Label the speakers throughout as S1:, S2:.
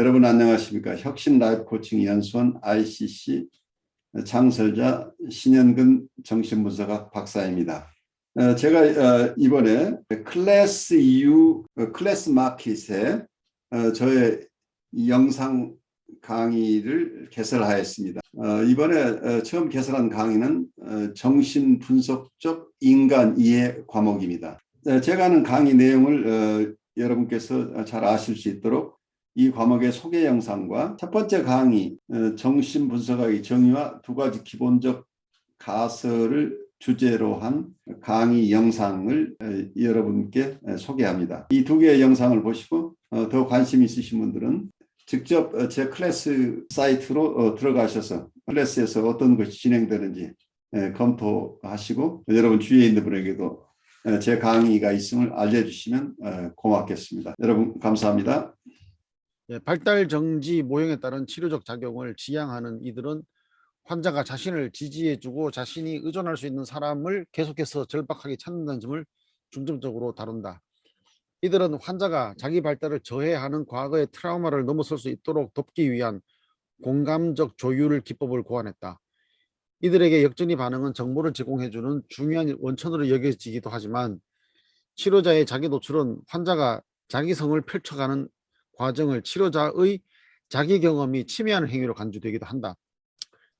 S1: 여러분 안녕하십니까? 혁신 라이프 코칭 연수원 ICC 창설자 신현근 정신분석학 박사입니다. 제가 이번에 클래스 EU 클래스 마켓에 저의 영상 강의를 개설하였습니다. 이번에 처음 개설한 강의는 정신분석적 인간 이해 과목입니다. 제가 하는 강의 내용을 여러분께서 잘 아실 수 있도록 이 과목의 소개 영상과 첫 번째 강의 정신분석학의 정의와 두 가지 기본적 가설을 주제로 한 강의 영상을 여러분께 소개합니다. 이 두 개의 영상을 보시고 더 관심 있으신 분들은 직접 제 클래스 사이트로 들어가셔서 클래스에서 어떤 것이 진행되는지 검토하시고 여러분 주위에 있는 분에게도 제 강의가 있음을 알려주시면 고맙겠습니다. 여러분 감사합니다.
S2: 발달 정지 모형에 따른 치료적 작용을 지향하는 이들은 환자가 자신을 지지해주고 자신이 의존할 수 있는 사람을 계속해서 절박하게 찾는다는 점을 중점적으로 다룬다. 이들은 환자가 자기 발달을 저해하는 과거의 트라우마를 넘어설 수 있도록 돕기 위한 공감적 조율 기법을 고안했다. 이들에게 역전이 반응은 정보를 제공해주는 중요한 원천으로 여겨지기도 하지만 치료자의 자기 노출은 환자가 자기성을 펼쳐가는 과정을 치료자의 자기 경험이 침해하는 행위로 간주되기도 한다.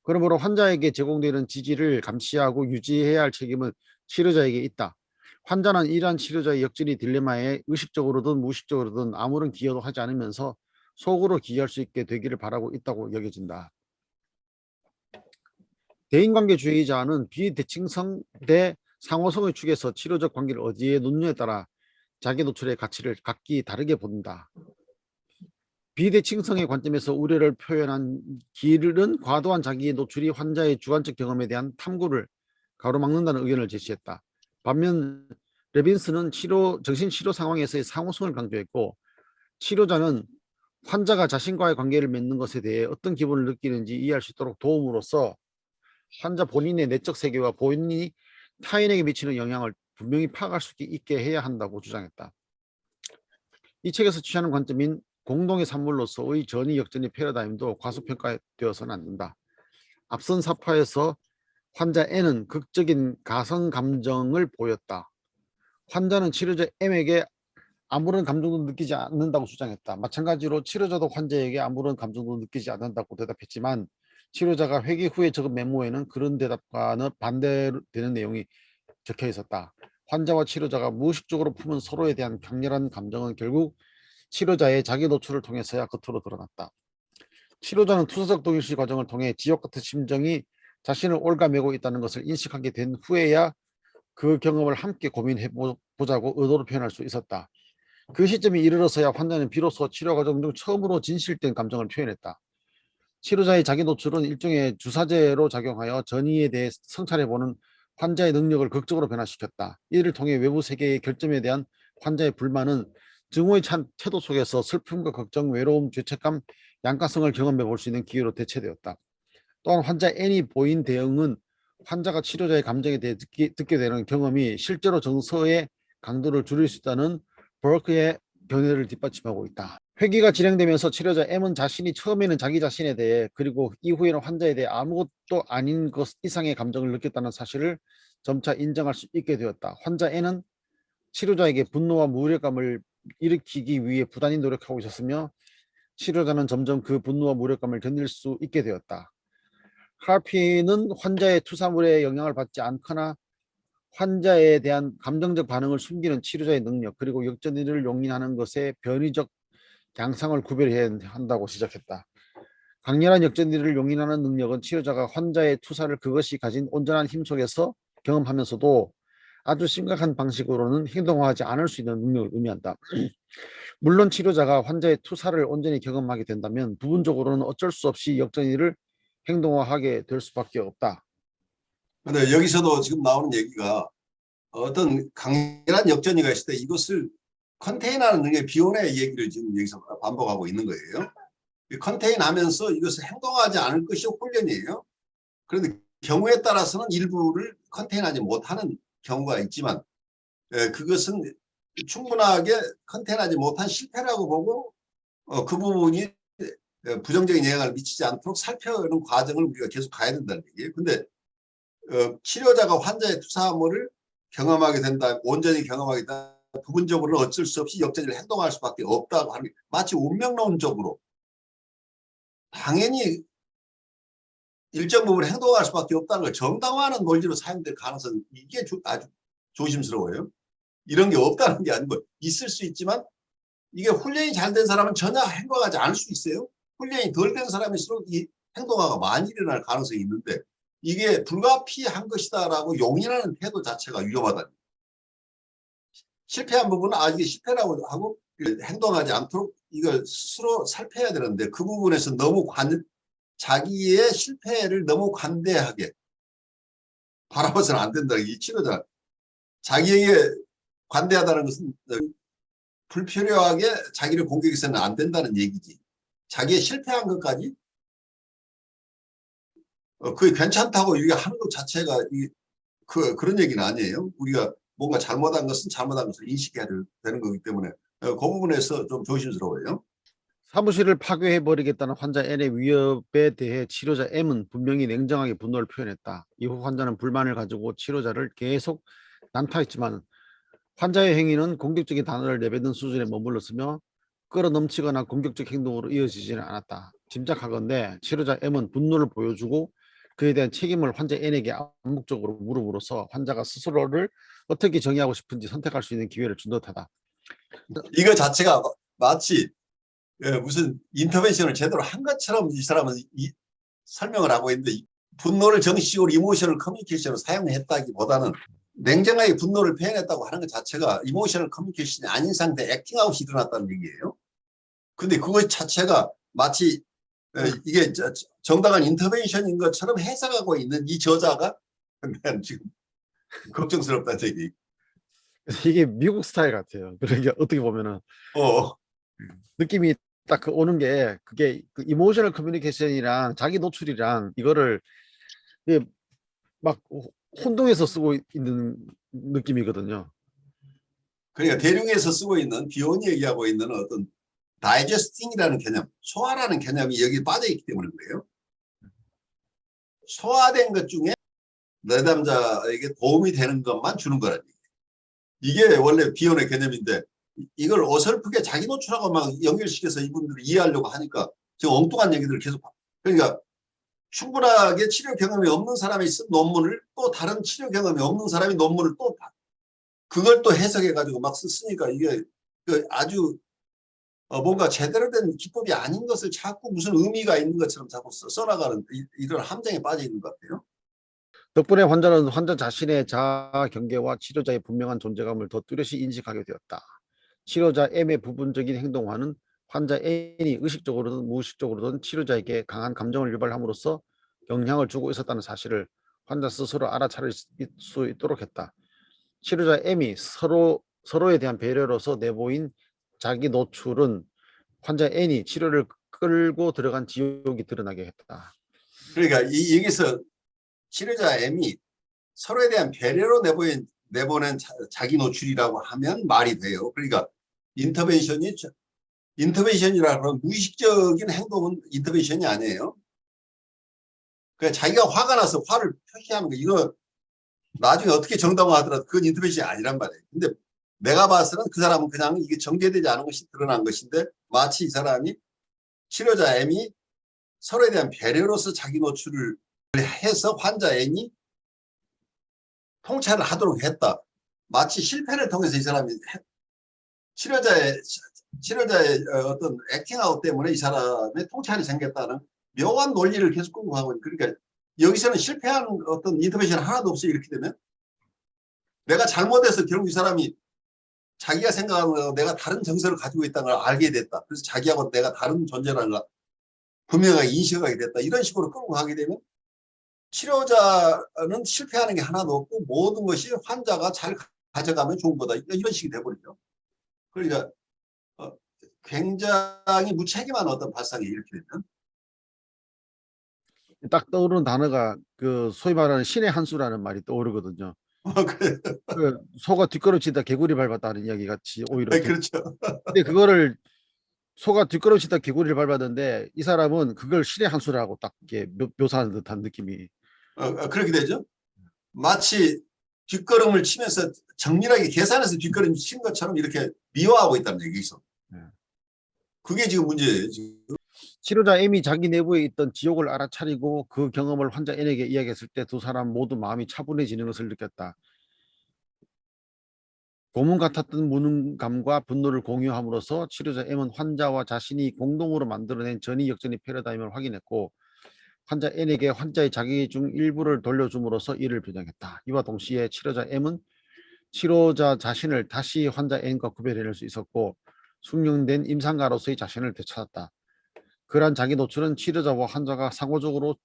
S2: 그러므로 환자에게 제공되는 지지를 감시하고 유지해야 할 책임은 치료자에게 있다. 환자는 이러한 치료자의 역전이 딜레마에 의식적으로든 무의식적으로든 아무런 기여도 하지 않으면서 속으로 기여할 수 있게 되기를 바라고 있다고 여겨진다. 대인관계주의자는 비대칭성 대 상호성의 축에서 치료적 관계를 어디에 놓느냐에 따라 자기 노출의 가치를 각기 다르게 본다. 비대칭성의 관점에서 우려를 표현한 길은 과도한 자기 노출이 환자의 주관적 경험에 대한 탐구를 가로막는다는 의견을 제시했다. 반면 레빈스는 정신치료 상황에서의 상호성을 강조했고 치료자는 환자가 자신과의 관계를 맺는 것에 대해 어떤 기분을 느끼는지 이해할 수 있도록 도움으로써 환자 본인의 내적 세계와 본인이 타인에게 미치는 영향을 분명히 파악할 수 있게 해야 한다고 주장했다. 이 책에서 취하는 관점인 공동의 산물로서의 전위 역전의 패러다임도 과소평가되어서는 안 된다. 앞선 사파에서 환자 N은 극적인 가성 감정을 보였다. 환자는 치료자 M에게 아무런 감정도 느끼지 않는다고 주장했다. 마찬가지로 치료자도 환자에게 아무런 감정도 느끼지 않는다고 대답했지만 치료자가 회기 후에 적은 메모에는 그런 대답과는 반대되는 내용이 적혀 있었다. 환자와 치료자가 무의식적으로 품은 서로에 대한 강렬한 감정은 결국 치료자의 자기 노출을 통해서야 겉으로 드러났다. 치료자는 투사적 동일시 과정을 통해 지옥 같은 심정이 자신을 올가매고 있다는 것을 인식하게 된 후에야 그 경험을 함께 고민해 보자고 의도를 표현할 수 있었다. 그 시점에 이르러서야 환자는 비로소 치료 과정 중 처음으로 진실된 감정을 표현했다. 치료자의 자기 노출은 일종의 주사제로 작용하여 전이에 대해 성찰해보는 환자의 능력을 극적으로 변화시켰다. 이를 통해 외부 세계의 결점에 대한 환자의 불만은 증오의 찬 태도 속에서 슬픔과 걱정, 외로움, 죄책감, 양가성을 경험해 볼 수 있는 기회로 대체되었다. 또한 환자 N이 보인 대응은 환자가 치료자의 감정에 대해 듣게 되는 경험이 실제로 정서의 강도를 줄일 수 있다는 버크의 견해를 뒷받침하고 있다. 회귀가 진행되면서 치료자 M은 자신이 처음에는 자기 자신에 대해 그리고 이후에는 환자에 대해 아무것도 아닌 것 이상의 감정을 느꼈다는 사실을 점차 인정할 수 있게 되었다. 환자 N은 치료자에게 분노와 무력감을 일으키기 위해 부단히 노력하고 있었으며 치료자는 점점 그 분노와 무력감을 견딜 수 있게 되었다. 하피는 환자의 투사물에 영향을 받지 않거나 환자에 대한 감정적 반응을 숨기는 치료자의 능력 그리고 역전을 용인하는 것의 변이적 양상을 구별해야 한다고 지적했다. 강렬한 역전을 용인하는 능력은 치료자가 환자의 투사를 그것이 가진 온전한 힘 속에서 경험하면서도 아주 심각한 방식으로는 행동하지 않을 수 있는 능력을 의미한다. 물론 치료자가 환자의 투사를 온전히 경험하게 된다면 부분적으로는 어쩔 수 없이 역전이를 행동화하게 될 수밖에 없다.
S3: 근데 여기서도 지금 나오는 얘기가 어떤 강렬한 역전이가 있을 때 이것을 컨테인하는 능력, 비혼의 얘기를 지금 여기서 반복하고 있는 거예요. 컨테인하면서 이것을 행동하지 않을 것이 훈련이에요. 그런데 경우에 따라서는 일부를 컨테인하지 못하는 경우가 있지만 그것은 충분하게 컨테인하지 못한 실패라고 보고 그 부분이 부정적인 영향을 미치지 않도록 살펴는 과정을 우리가 계속 가야 된다는 얘기예요. 근데 치료자가 환자의 투사함을 경험하게 된다, 온전히 경험하게 된다, 부분적으로는 어쩔 수 없이 역전을 행동할 수밖에 없다고 하는 게 마치 운명론적으로 당연히 일정 부분 행동할 수밖에 없다는 걸 정당화하는 논리로 사용될 가능성이 이게 아주 조심스러워요. 이런 게 없다는 게 아니고 있을 수 있지만 이게 훈련이 잘 된 사람은 전혀 행동하지 않을 수 있어요. 훈련이 덜 된 사람일수록 이 행동화가 많이 일어날 가능성이 있는데 이게 불가피한 것이다라고 용인하는 태도 자체가 위험하다. 실패한 부분은 이게 실패라고 하고 행동하지 않도록 이걸 스스로 살펴야 되는데 그 부분에서 너무 자기의 실패를 너무 관대하게 바라봐서는 안 된다. 이 치료자 자기에게 관대하다는 것은 불필요하게 자기를 공격해서는 안 된다는 얘기지. 자기의 실패한 것까지 그게 괜찮다고 이게 하는 것 자체가 그런 얘기는 아니에요. 우리가 뭔가 잘못한 것은 잘못한 것을 인식해야 되는 거기 때문에 그 부분에서 좀 조심스러워요.
S2: 사무실을 파괴해버리겠다는 환자 N의 위협에 대해 치료자 M은 분명히 냉정하게 분노를 표현했다. 이후 환자는 불만을 가지고 치료자를 계속 난타했지만 환자의 행위는 공격적인 단어를 내뱉는 수준에 머물렀으며 끌어넘치거나 공격적 행동으로 이어지지는 않았다. 짐작하건대 치료자 M은 분노를 보여주고 그에 대한 책임을 환자 N에게 암묵적으로 물음으로써 환자가 스스로를 어떻게 정의하고 싶은지 선택할 수 있는 기회를 준 듯하다.
S3: 이거 자체가 마치 무슨 인터벤션을 제대로 한 것처럼 이 사람은 설명을 하고 있는데 분노를 정식으로 이모셔널 커뮤니케이션을 사용했다기보다는 냉정하게 분노를 표현했다고 하는 것 자체가 이모셔널 커뮤니케이션이 아닌 상태에 액팅아웃이 일어났다는 얘기예요. 근데 그것 자체가 마치 이게 정당한 인터벤션인 것처럼 해석하고 있는 이 저자가 난 지금 걱정스럽다는 얘기.
S2: 이게 미국 스타일 같아요. 그러니까 어떻게 보면은
S3: 어.
S2: 느낌이 딱 오는 게 그게 그 이모셔널 커뮤니케이션이랑 자기 노출이랑 이거를 막 혼동해서 쓰고 있는 느낌이거든요.
S3: 그러니까 대륙에서 쓰고 있는 비혼이 얘기하고 있는 어떤 다이제스팅이라는 개념, 소화라는 개념이 여기 빠져있기 때문에 그래요. 소화된 것 중에 내담자에게 도움이 되는 것만 주는 거라는 얘기예요. 이게 원래 비혼의 개념인데 이걸 어설프게 자기 노출하고 막 연결시켜서 이분들을 이해하려고 하니까 지금 엉뚱한 얘기들을 계속 그러니까 충분하게 치료 경험이 없는 사람이 쓴 논문을 또 다른 치료 경험이 없는 사람이 논문을 또 그걸 또 해석해 가지고 막 쓰니까 이게 아주 뭔가 제대로 된 기법이 아닌 것을 자꾸 무슨 의미가 있는 것처럼 자꾸 써나가는 이런 함정에 빠져 있는 것 같아요.
S2: 덕분에 환자는 환자 자신의 자아 경계와 치료자의 분명한 존재감을 더 뚜렷이 인식하게 되었다. 치료자 M의 부분적인 행동화는 환자 N이 의식적으로든 무의식적으로든 치료자에게 강한 감정을 유발함으로써 영향을 주고 있었다는 사실을 환자 스스로 알아차릴 수 있도록 했다. 치료자 M이 서로에 대한 배려로서 내보인 자기 노출은 환자 N이 치료를 끌고 들어간 지옥이 드러나게 했다.
S3: 그러니까 여기서 치료자 M이 서로에 대한 배려로 내보낸 자기 노출이라고 하면 말이 돼요. 그러니까 인터벤션이라고 하면 무의식적인 행동은 인터벤션이 아니에요. 그러니까 자기가 화가 나서 화를 표시하는 거 이거 나중에 어떻게 정당화하더라도 그건 인터벤션이 아니란 말이에요. 근데 내가 봐서는 그 사람은 그냥 이게 정제되지 않은 것이 드러난 것인데 마치 이 사람이 치료자 M이 서로에 대한 배려로서 자기 노출을 해서 환자 N이 통찰을 하도록 했다. 마치 실패를 통해서 이 사람이 치료자의 어떤 액팅아웃 때문에 이 사람의 통찰이 생겼다는 묘한 논리를 계속 끌고 가고 있는. 그러니까 여기서는 실패한 어떤 인터벤션 하나도 없이 이렇게 되면 내가 잘못해서 결국 이 사람이 자기가 생각하는 거 내가 다른 정서를 가지고 있다는 걸 알게 됐다. 그래서 자기하고 내가 다른 존재라는 걸 분명하게 인식하게 됐다. 이런 식으로 끌고 가게 되면 치료자는 실패하는 게 하나도 없고 모든 것이 환자가 잘 가져가면 좋은 거다. 이런 식이 돼버리죠. 그러니까 굉장히 무책임한 어떤 발상이 이렇게 되면
S2: 딱 떠오르는 단어가 그 소위 말하는 신의 한 수라는 말이 떠오르거든요. 그 소가 뒷걸음치다 개구리 밟았다는 이야기 같이 오히려
S3: 그렇죠.
S2: 근데 그거를 소가 뒷걸음치다 개구리를 밟았는데 이 사람은 그걸 신의 한 수라고 딱 이렇게 묘사하는 듯한 느낌이.
S3: 그렇게 되죠. 마치 뒷걸음을 치면서 정밀하게 계산해서 뒷걸음 친 것처럼 이렇게 미화하고 있다는 얘기죠.
S2: 네.
S3: 그게 지금 문제예요. 지금.
S2: 치료자 M이 자기 내부에 있던 지옥을 알아차리고 그 경험을 환자 N에게 이야기했을 때 두 사람 모두 마음이 차분해지는 것을 느꼈다. 고문 같았던 무능감과 분노를 공유함으로써 치료자 M은 환자와 자신이 공동으로 만들어낸 전이 역전의 패러다임을 확인했고 환자 N에게 환자의 자기 중 일부를 돌려줌으로써 이를 변형했다. 이와 동시에 치료자 M은 치료자 자신을 다시 환자 N과 구별해낼 수 있었고 숙련된 임상가로서의 자신을 되찾았다. 그러한 자기 노출은 치료자와 환자가 상호적으로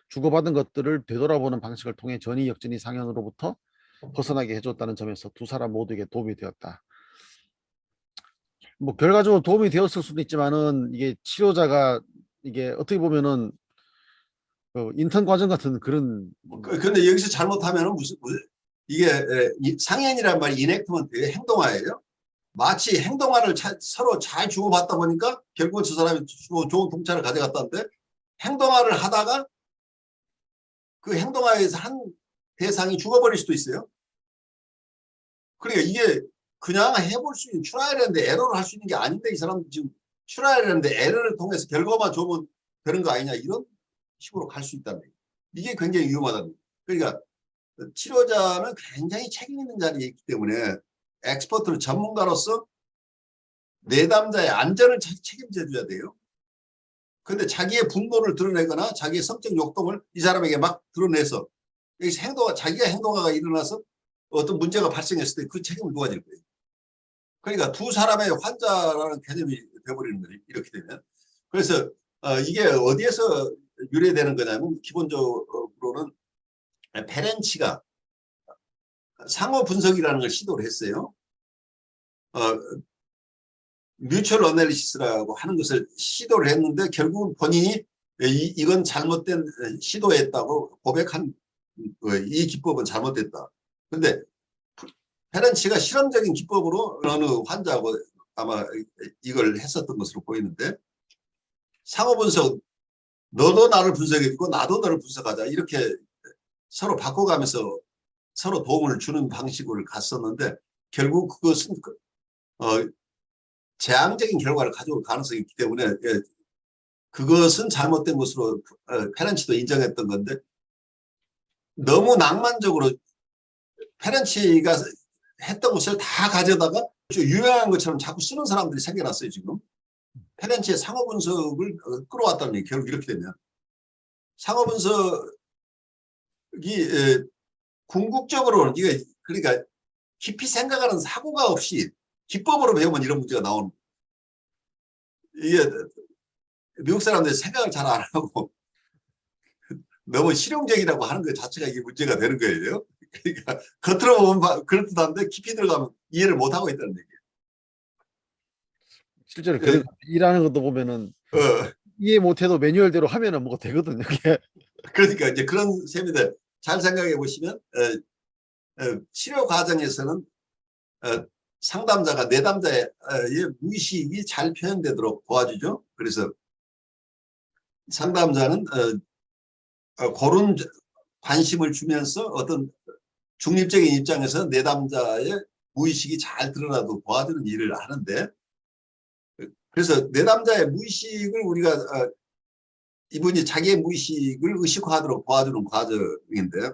S2: 주고받은 것들을 되돌아보는 방식을 통해 전이 역전의 상현으로부터 벗어나게 해줬다는 점에서 두 사람 모두에게 도움이 되었다. 뭐 결과적으로 도움이 되었을 수도 있지만은 이게 치료자가 이게 어떻게 보면은 인턴 과정 같은 그런.
S3: 근데 여기서 잘못하면은 이게 이 상현이란 말이 이넥트먼트의 행동화예요. 마치 행동화를 서로 잘 주고받다 보니까 결국은 저 사람이 좋은 동차를 가져갔다는데 행동화를 하다가 그 행동화에서 한 대상이 죽어버릴 수도 있어요. 그러니까 이게 그냥 해볼 수 있는 트라이얼인데 에러를 할 수 있는 게 아닌데 이 사람 지금 트라이얼인데 에러를 통해서 결과만 좋으면 되는 거 아니냐 이런 식으로 갈 수 있다는 얘기예요. 이게 굉장히 위험하다는 거예요. 그러니까 치료자는 굉장히 책임 있는 자리에 있기 때문에 엑스퍼트로 전문가로서 내담자의 안전을 책임져 줘야 돼요. 근데 자기의 분노를 드러내거나 자기의 성적 욕동을 이 사람에게 막 드러내서 여기서 자기가 행동화가 일어나서 어떤 문제가 발생했을 때 그 책임을 누가 질 거예요. 그러니까 두 사람의 환자라는 개념이 되어버리는 거예요. 이렇게 되면. 그래서 이게 어디에서 유래되는 거냐면 기본적으로는 페렌치가 상호 분석이라는 걸 시도를 했어요. 뮤추얼 어널리시스라고 하는 것을 시도를 했는데 결국은 본인이 이건 잘못된 시도했다고 고백한 이 기법은 잘못됐다. 근데 페렌치가 실험적인 기법으로 어느 환자하고 아마 이걸 했었던 것으로 보이는데 상호 분석, 너도 나를 분석해주고 나도 너를 분석하자 이렇게 서로 바꿔가면서 서로 도움을 주는 방식으로 갔었는데 결국 그것은 재앙적인 결과를 가져올 가능성이 있기 때문에 그것은 잘못된 것으로 페렌치도 인정했던 건데 너무 낭만적으로 페렌치가 했던 것을 다 가져다가 유명한 것처럼 자꾸 쓰는 사람들이 생겨났어요. 지금 페렌치의 상호 분석을 끌어왔다는 얘기. 결국 이렇게 되면 상호 분석이 궁극적으로 이게 그러니까 깊이 생각하는 사고가 없이 기법으로 배우면 이런 문제가 나오는 이게 미국 사람들이 생각을 잘 안 하고 너무 실용적이라고 하는 것 자체가 이게 문제가 되는 거예요. 그러니까 겉으로 보면 그렇듯한데 깊이 들어가면 이해를 못 하고 있다는 얘기예요.
S2: 실제로 그런 일하는 것도 보면은 이해 못해도 매뉴얼대로 하면은 뭐가 되거든요.
S3: 그러니까 이제 그런 셈인데 잘 생각해 보시면 치료 과정에서는 상담자가 내담자의 무의식이 잘 표현되도록 도와주죠. 그래서 상담자는 그런 관심을 주면서 어떤 중립적인 입장에서 내담자의 무의식이 잘 드러나도록 도와주는 일을 하는데 그래서 내담자의 무의식을 우리가 이분이 자기의 무의식을 의식화하도록 도와주는 과정인데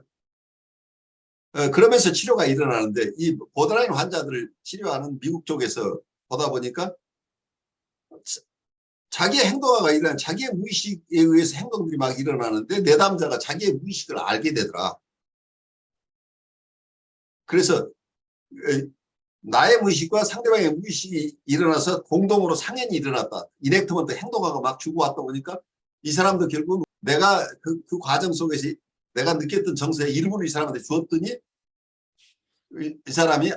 S3: 그러면서 치료가 일어나는데 이 보더라인 환자들을 치료하는 미국 쪽에서 보다 보니까 자기의 행동화가 일어나는 자기의 무의식에 의해서 행동들이 막 일어나는데 내담자가 자기의 무의식을 알게 되더라. 그래서 나의 무의식과 상대방의 무의식이 일어나서 공동으로 상현이 일어났다. 이넥트먼트 행동화가 막 주고받다 보니까 이 사람도 결국 내가 그 과정 속에서 내가 느꼈던 정서의 일부를 이 사람한테 주었더니 이 사람이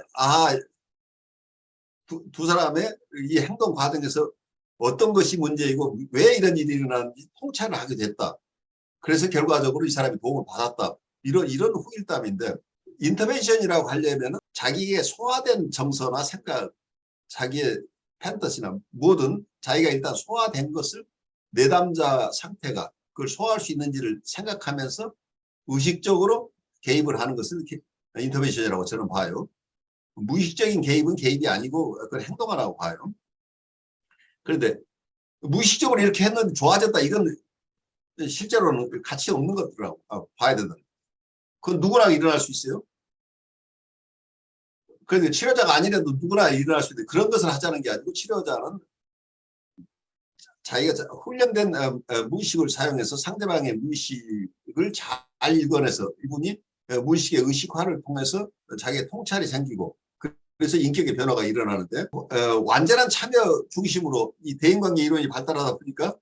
S3: 두 사람의 이 행동 과정에서 어떤 것이 문제이고 왜 이런 일이 일어나는지 통찰을 하게 됐다. 그래서 결과적으로 이 사람이 도움을 받았다. 이런 후일담인데 인터벤션이라고 하려면 자기의 소화된 정서나 생각, 자기의 판타지나 뭐든 자기가 일단 소화된 것을 내담자 상태가 그걸 소화할 수 있는지를 생각하면서 의식적으로 개입을 하는 것을 인터벤션이라고 저는 봐요. 무의식적인 개입은 개입이 아니고 그걸 행동하라고 봐요. 그런데 무의식적으로 이렇게 했는데 좋아졌다. 이건 실제로는 가치 없는 것들이라고 봐야 된다. 그건 누구나 일어날 수 있어요. 그런데 치료자가 아니라도 누구나 일어날 수 있는데 그런 것을 하자는 게 아니고 치료자는 자기가 훈련된 무의식을 사용해서 상대방의 무의식을 잘 읽어내서 이분이 무의식의 의식화를 통해서 자기의 통찰이 생기고 그래서 인격의 변화가 일어나는데 완전한 참여 중심으로 이 대인관계 이론이 발달하다 보니까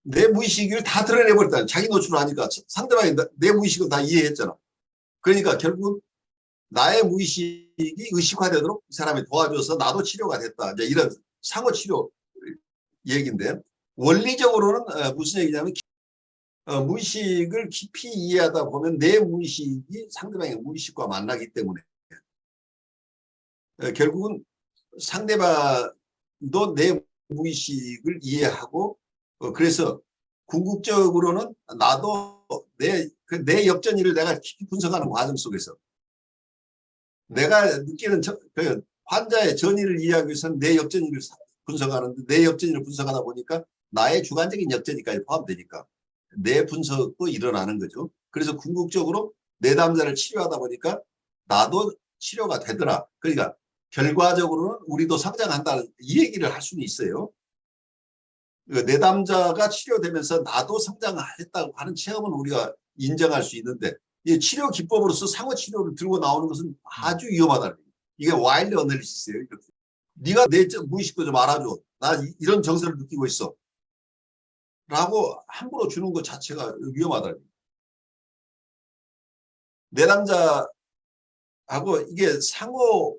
S3: 내 무의식을 다 드러내버렸다. 자기 노출을 하니까 상대방이 내 무의식을 다 이해했잖아. 그러니까 결국 나의 무의식이 의식화되도록 이 사람이 도와줘서 나도 치료가 됐다. 이제 이런 상호 치료 얘기인데 원리적으로는 무슨 얘기냐면 무의식을 깊이 이해하다 보면 내 무의식이 상대방의 무의식과 만나기 때문에 결국은 상대방도 내 무의식을 이해하고 그래서 궁극적으로는 나도 내 역전이를 내가 깊이 분석하는 과정 속에서 내가 느끼는 그 환자의 전이를 이해하기 위해서는 내 역전이를 분석하는데 내 역전이를 분석하다 보니까 나의 주관적인 역전이까지 포함되니까 내 분석도 일어나는 거죠. 그래서 궁극적으로 내담자를 치료하다 보니까 나도 치료가 되더라. 그러니까 결과적으로는 우리도 성장한다는 이 얘기를 할 수는 있어요. 내담자가 치료되면서 나도 성장했다고 하는 체험은 우리가 인정할 수 있는데 이 치료 기법으로서 상호 치료를 들고 나오는 것은 아주 위험하다. 이게 와일드 어널리시스예요. 이렇게. 네가 내 무의식도 좀 알아줘. 나 이런 정서를 느끼고 있어. 라고 함부로 주는 것 자체가 위험하다. 내담자하고 이게 상호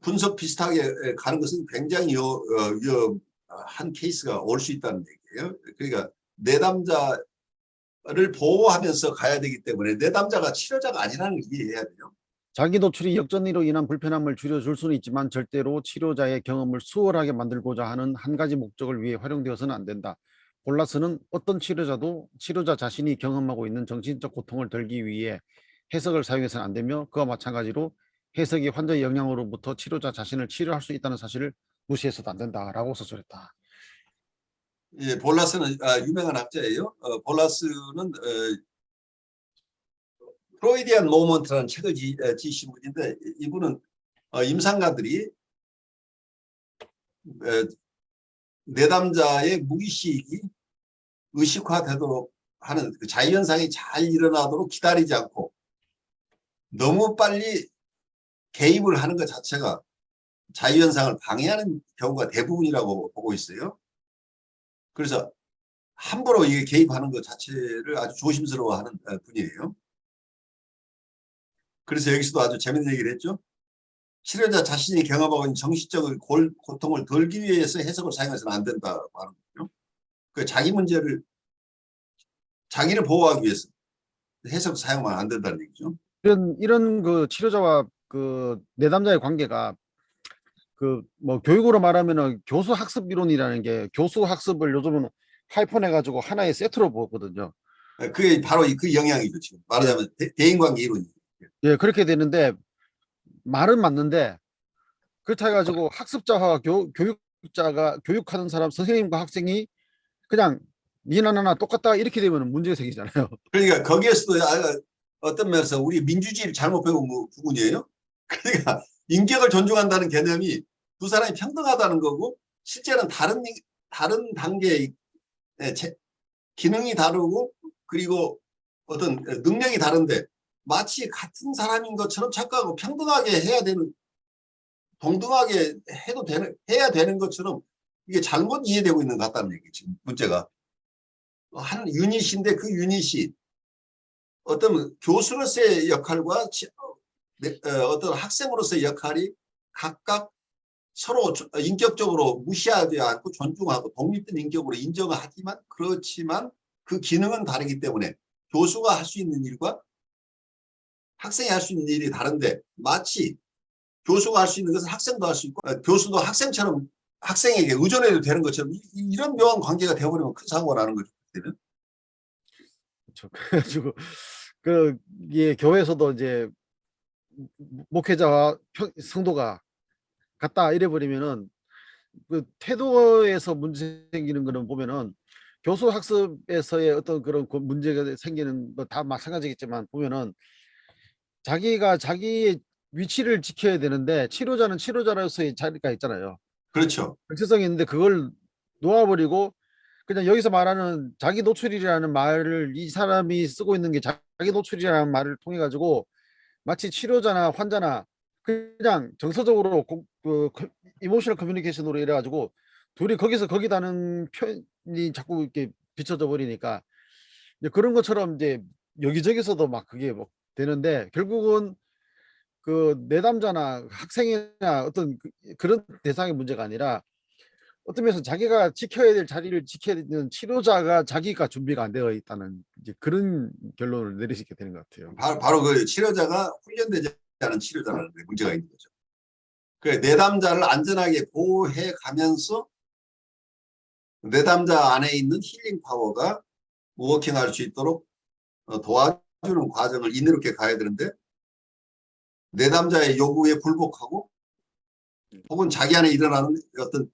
S3: 분석 비슷하게 가는 것은 굉장히 위험한 케이스가 올 수 있다는 얘기예요. 그러니까 내담자를 보호하면서 가야 되기 때문에 내담자가 치료자가 아니라는 걸 이해해야 돼요.
S2: 자기 노출이 역전으로 인한 불편함을 줄여줄 수는 있지만 절대로 치료자의 경험을 수월하게 만들고자 하는 한 가지 목적을 위해 활용되어서는 안 된다. 볼라스는 어떤 치료자도 치료자 자신이 경험하고 있는 정신적 고통을 덜기 위해 해석을 사용해서는 안 되며 그와 마찬가지로 해석이 환자의 영향으로부터 치료자 자신을 치료할 수 있다는 사실을 무시해서도 안 된다라고 서술했다.
S3: 예, 볼라스는 유명한 학자예요. 볼라스는 프로이디안 모먼트라는 책을 지으신 분인데 이분은 임상가들이 내담자의 무의식이 의식화되도록 하는 그 자유현상이 잘 일어나도록 기다리지 않고 너무 빨리 개입을 하는 것 자체가 자유현상을 방해하는 경우가 대부분이라고 보고 있어요. 그래서 함부로 이게 개입하는 것 자체를 아주 조심스러워하는 분이에요. 그래서 여기서도 아주 재밌는 얘기를 했죠. 치료자 자신이 경험하고 있는 정신적 고통을 덜기 위해서 해석을 사용해서는 안 된다고 하는 거죠. 그 자기 문제를 자기를 보호하기 위해서 해석 사용하면 안 된다는 얘기죠.
S2: 이런 그 치료자와 그 내담자의 관계가 그 뭐 교육으로 말하면은 교수 학습 이론이라는 게 교수 학습을 요즘은 하이폰해 가지고 하나의 세트로 보거든요.
S3: 그게 바로 그 영향이죠. 지금 말하자면 대인관계 이론이.
S2: 예, 그렇게 되는데 말은 맞는데 그렇다 해가지고 학습자와 교육자가 교육하는 사람 선생님과 학생이 그냥 니나 나나 똑같다 이렇게 되면 문제가 생기잖아요.
S3: 그러니까 거기에서도 어떤 면에서 우리 민주주의를 잘못 배운 부분이에요. 그러니까 인격을 존중한다는 개념이 두 사람이 평등하다는 거고 실제는 다른 단계의 기능이 다르고 그리고 어떤 능력이 다른데 마치 같은 사람인 것처럼 착각하고 평등하게 해야 되는 동등하게 해야 되는 것처럼 이게 잘못 이해되고 있는 것 같다는 얘기 지금 문제가 한 유닛인데 그 유닛이 어떤 교수로서의 역할과 어떤 학생으로서의 역할이 각각 서로 인격적으로 무시하지 않고 존중하고 독립된 인격으로 인정을 하지만 그렇지만 그 기능은 다르기 때문에 교수가 할 수 있는 일과 학생이 할 수 있는 일이 다른데 마치 교수가 할 수 있는 것은 학생도 할 수 있고 교수도 학생처럼 학생에게 의존해도 되는 것처럼 이런 묘한 관계가 되어버리면 큰 사고가 나는 거죠. 그때는.
S2: 그렇죠. 그래가지고 그 이게 교회에서도 이제 목회자와 성도가 같다 이래 버리면은 그 태도에서 문제 생기는 거는 보면은 교수 학습에서의 어떤 그런 문제가 생기는 거 다 마찬가지겠지만 보면은 자기가 자기의 위치를 지켜야 되는데 치료자는 치료자로서의 자리가 있잖아요.
S3: 그렇죠.
S2: 정체성이 있는데 그걸 놓아버리고 그냥 여기서 말하는 자기 노출이라는 말을 이 사람이 쓰고 있는 게 자기 노출이라는 말을 통해 가지고 마치 치료자나 환자나 그냥 정서적으로 이모셔널 커뮤니케이션으로 이래 가지고 둘이 거기서 거기다는 표현이 자꾸 이렇게 비춰져 버리니까 이제 그런 것처럼 이제 여기저기서도 막 그게 뭐 되는데 결국은 그 내담자나 학생이나 어떤 그런 대상의 문제가 아니라 어떤 면에서 자기가 지켜야 될 자리를 지켜야 되는 치료자가 자기가 준비가 안 되어 있다는 이제 그런 결론을 내리시게 되는 것 같아요.
S3: 바로 그 치료자가 훈련되지 않은 치료자라는 데 문제가 있는 거죠. 그 내담자를 안전하게 보호해 가면서 내담자 안에 있는 힐링 파워가 워킹할 수 있도록 도와주는 과정을 인내롭게 가야 되는데 내담자의 요구에 굴복하고 혹은 자기 안에 일어나는 어떤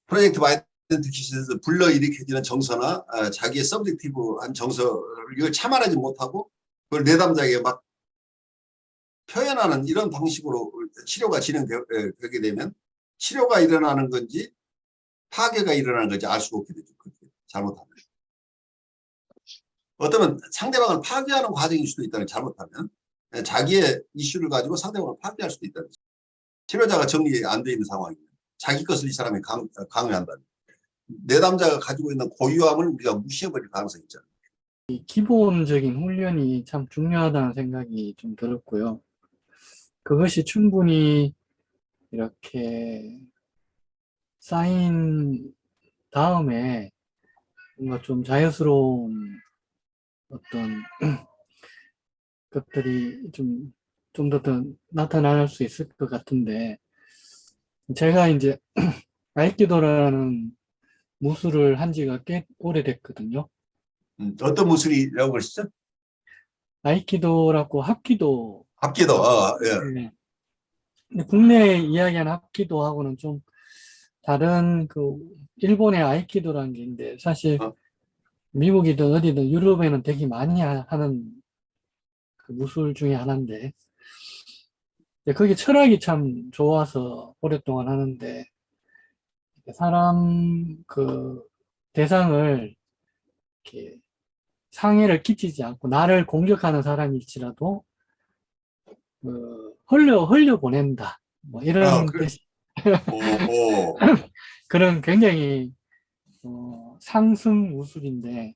S3: 프로젝트 아이덴티티에서 불러일으켜지는 정서나 자기의 서브젝티브한 정서를 이걸 참아내지 못하고 그걸 내담자에게 막 표현하는 이런 방식으로 치료가 진행되게 되면 치료가 일어나는 건지 파괴가 일어나는 건지 알 수가 없게 되죠. 잘못하면. 어쩌면 상대방을 파괴하는 과정일 수도 있다는 잘못하면 자기의 이슈를 가지고 상대방을 파괴할 수도 있다는 거죠. 치료자가 정리 안 돼 있는 상황이면 자기 것을 이 사람이 강요한다면 내담자가 가지고 있는 고유함을 우리가 무시해버릴 가능성이 있잖아요.
S4: 이 기본적인 훈련이 참 중요하다는 생각이 좀 들었고요. 그것이 충분히 이렇게 쌓인 다음에 뭔가 좀 자연스러운 어떤 것들이 좀 더 나타날 수 있을 것 같은데, 제가 이제 아이키도라는 무술을 한 지가 꽤 오래됐거든요.
S3: 어떤 무술이라고 그러시죠?
S4: 아이키도라고 합기도.
S3: 합기도. 예.
S4: 네. 근데 국내에 이야기하는 합기도하고는 좀 다른 그 일본의 아이키도라는 게 있는데 사실 미국이든 어디든 유럽에는 되게 많이 하는 그 무술 중에 하나인데 거기 철학이 참 좋아서 오랫동안 하는데 사람 그 대상을 이렇게 상해를 끼치지 않고 나를 공격하는 사람일지라도 흘려 보낸다 뭐 이런
S3: 그래.
S4: 뜻이
S3: 오.
S4: 그런 굉장히 상승 무술인데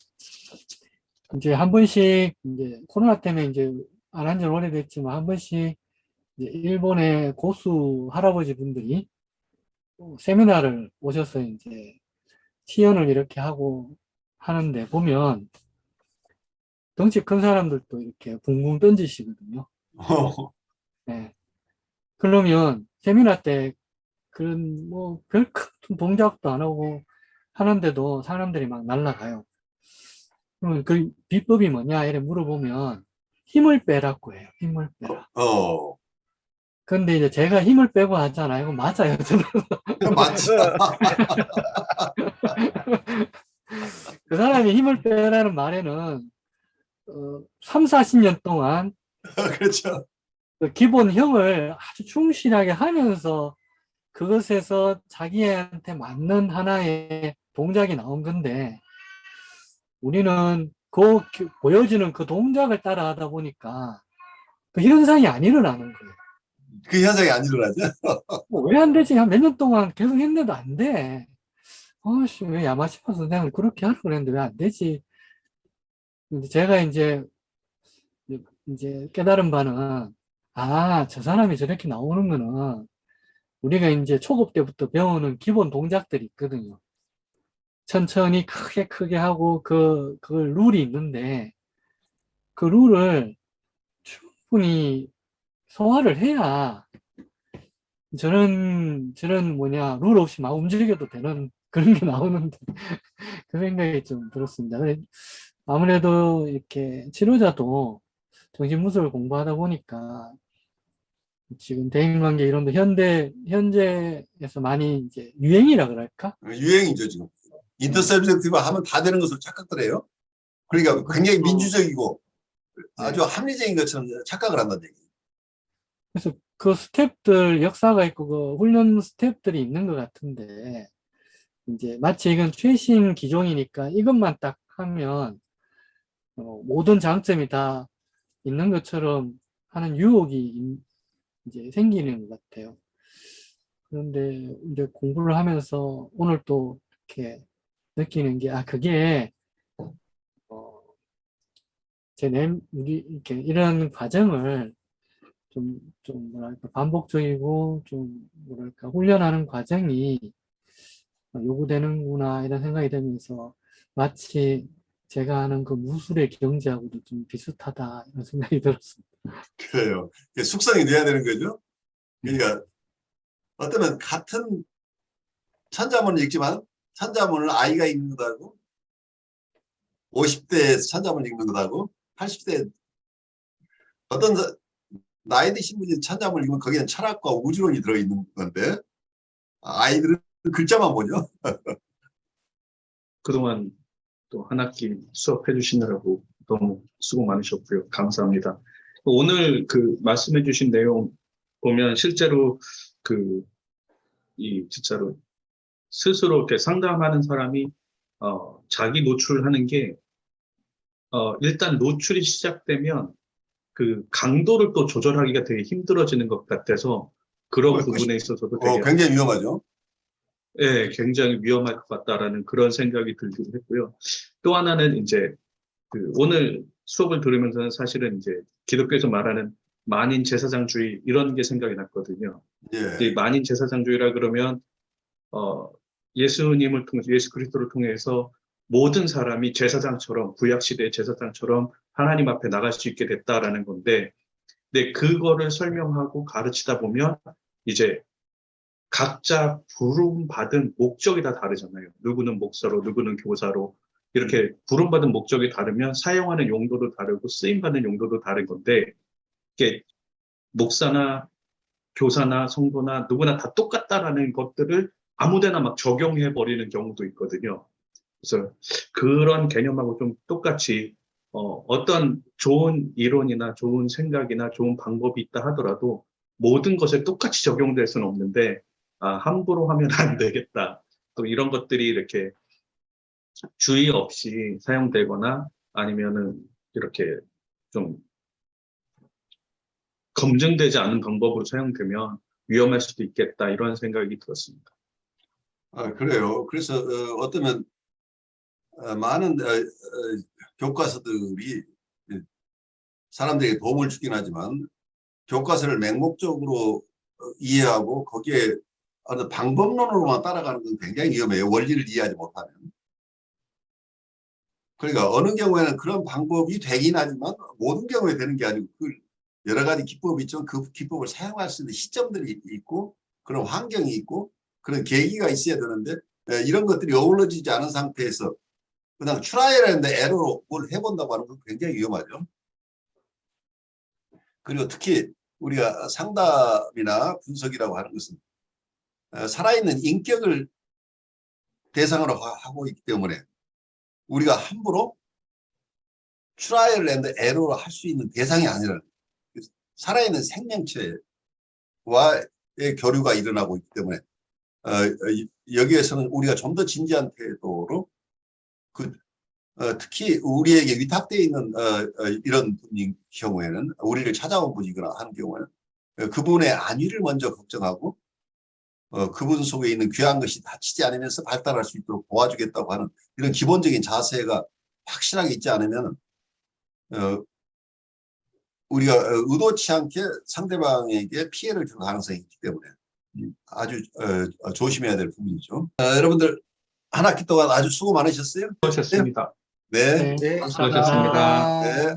S4: 이제 한 번씩 이제 코로나 때문에 이제 안 한 지 오래됐지만 한 번씩 이제 일본의 고수 할아버지 분들이 세미나를 오셔서 이제 시연을 이렇게 하고 하는데 보면 덩치 큰 사람들도 이렇게 붕붕 던지시거든요. 네. 그러면 세미나 때 그런 뭐 별 큰 동작도 안 하고 하는데도 사람들이 막 날아가요. 그러면 그 비법이 뭐냐 이래 물어보면 힘을 빼라고 해요. 힘을 빼라. 근데 이제 제가 힘을 빼고 하잖아요. 이거 맞아요. 저는.
S3: 맞죠.
S4: 그 사람이 힘을 빼라는 말에는 3, 40년 동안
S3: 그렇죠.
S4: 그 기본형을 아주 충실하게 하면서 그것에서 자기한테 맞는 하나의 동작이 나온 건데 우리는 그 보여지는 그 동작을 따라 하다 보니까 그 현상이 안 일어나는 거예요.
S3: 그 현상이 안 일어나죠.
S4: 왜 안 되지? 한 몇 년 동안 계속 했는데도 안 돼. 씨, 왜 야마시파 선생은 그렇게 하라고 그랬는데 왜 안 되지? 근데 제가 이제 깨달은 바는, 저 사람이 저렇게 나오는 거는 우리가 이제 초급 때부터 배우는 기본 동작들이 있거든요. 천천히 크게 하고 그걸 룰이 있는데 그 룰을 충분히 소화를 해야 저런 룰 없이 막 움직여도 되는 그런 게 나오는데 그 생각이 좀 들었습니다. 아무래도 이렇게 치료자도 정신무술을 공부하다 보니까 지금 대인관계 이론도 현재에서 많이 이제 유행이라 그럴까?
S3: 유행이죠, 지금. 인터셉티브 하면 다 되는 것으로 착각들 해요. 그러니까 굉장히 민주적이고 아주 합리적인 것처럼 착각을 한다는 얘기.
S4: 그래서 그 스텝들 역사가 있고 그 훈련 스텝들이 있는 것 같은데 이제 마치 이건 최신 기종이니까 이것만 딱 하면 모든 장점이 다 있는 것처럼 하는 유혹이 이제 생기는 것 같아요. 그런데 이제 공부를 하면서 오늘 또 이렇게 느끼는 게, 그게, 우리, 이렇게, 이런 과정을 좀 뭐랄까, 반복적이고, 좀, 뭐랄까, 훈련하는 과정이 요구되는구나, 이런 생각이 들면서, 마치 제가 하는 그 무술의 경지하고도 좀 비슷하다, 이런 생각이 들었습니다.
S3: 그래요. 숙성이 돼야 되는 거죠. 그러니까 어쩌면 같은 천자문을 읽지만 천자문을 아이가 읽는 거하고 50대 천자문을 읽는 거하고 80대 어떤 나이 드신 분이 천자문을 읽으면 거기는 철학과 우주론이 들어있는 건데 아이들은 글자만 보죠.
S5: 그동안 또 한 학기 수업해 주시느라고 너무 수고 많으셨고요. 감사합니다. 오늘 그 말씀해 주신 내용 보면 실제로 진짜로 스스로 이렇게 상담하는 사람이 자기 노출하는 게 일단 노출이 시작되면 그 강도를 또 조절하기가 되게 힘들어지는 것 같아서 그런 부분에 있어서도 되게
S3: 굉장히 위험하죠.
S5: 예, 굉장히 위험할 것 같다라는 그런 생각이 들기도 했고요. 또 하나는 이제 오늘 수업을 들으면서는 사실은 이제 기독교에서 말하는 만인 제사장주의 이런 게 생각이 났거든요.
S3: 예.
S5: 이 만인 제사장주의라 그러면 예수님을 통해서 예수 그리스도를 통해서 모든 사람이 제사장처럼 구약 시대의 제사장처럼 하나님 앞에 나갈 수 있게 됐다라는 건데, 근데 그거를 설명하고 가르치다 보면 이제 각자 부름받은 목적이 다 다르잖아요. 누구는 목사로, 누구는 교사로 이렇게 부름받은 목적이 다르면 사용하는 용도도 다르고 쓰임받는 용도도 다른 건데, 이게 목사나 교사나 성도나 누구나 다 똑같다라는 것들을 아무데나 막 적용해 버리는 경우도 있거든요. 그래서 그런 개념하고 좀 똑같이 어떤 좋은 이론이나 좋은 생각이나 좋은 방법이 있다 하더라도 모든 것에 똑같이 적용될 수는 없는데 함부로 하면 안 되겠다. 또 이런 것들이 이렇게 주의 없이 사용되거나 아니면은 이렇게 좀 검증되지 않은 방법으로 사용되면 위험할 수도 있겠다 이런 생각이 들었습니다.
S3: 그래요. 그래서 어쩌면 많은 교과서들이 사람들에게 도움을 주긴 하지만 교과서를 맹목적으로 이해하고 거기에 어느 방법론으로만 따라가는 건 굉장히 위험해요. 원리를 이해하지 못하면. 그러니까 어느 경우에는 그런 방법이 되긴 하지만 모든 경우에 되는 게 아니고 여러 가지 기법이 있지만 그 기법을 사용할 수 있는 시점들이 있고 그런 환경이 있고 그런 계기가 있어야 되는데 이런 것들이 어우러지지 않은 상태에서 그냥 트라이얼 앤 에러로 뭘 해본다고 하는 건 굉장히 위험하죠. 그리고 특히 우리가 상담이나 분석이라고 하는 것은 살아있는 인격을 대상으로 하고 있기 때문에 우리가 함부로 트라이얼 앤 에러로 할 수 있는 대상이 아니라 살아있는 생명체와의 교류가 일어나고 있기 때문에 여기에서는 우리가 좀 더 진지한 태도로 특히 우리에게 위탁되어 있는 이런 분인 경우에는 우리를 찾아온 분이거나 하는 경우에는 그분의 안위를 먼저 걱정하고 그분 속에 있는 귀한 것이 다치지 않으면서 발달할 수 있도록 도와주겠다고 하는 이런 기본적인 자세가 확실하게 있지 않으면 우리가 의도치 않게 상대방에게 피해를 줄 가능성이 있기 때문에 아주 조심해야 될 부분이죠. 여러분들 한 학기 동안 아주 수고 많으셨어요.
S5: 수고하셨습니다.
S3: 네.
S4: 네,
S5: 수고하셨습니다.
S3: 네.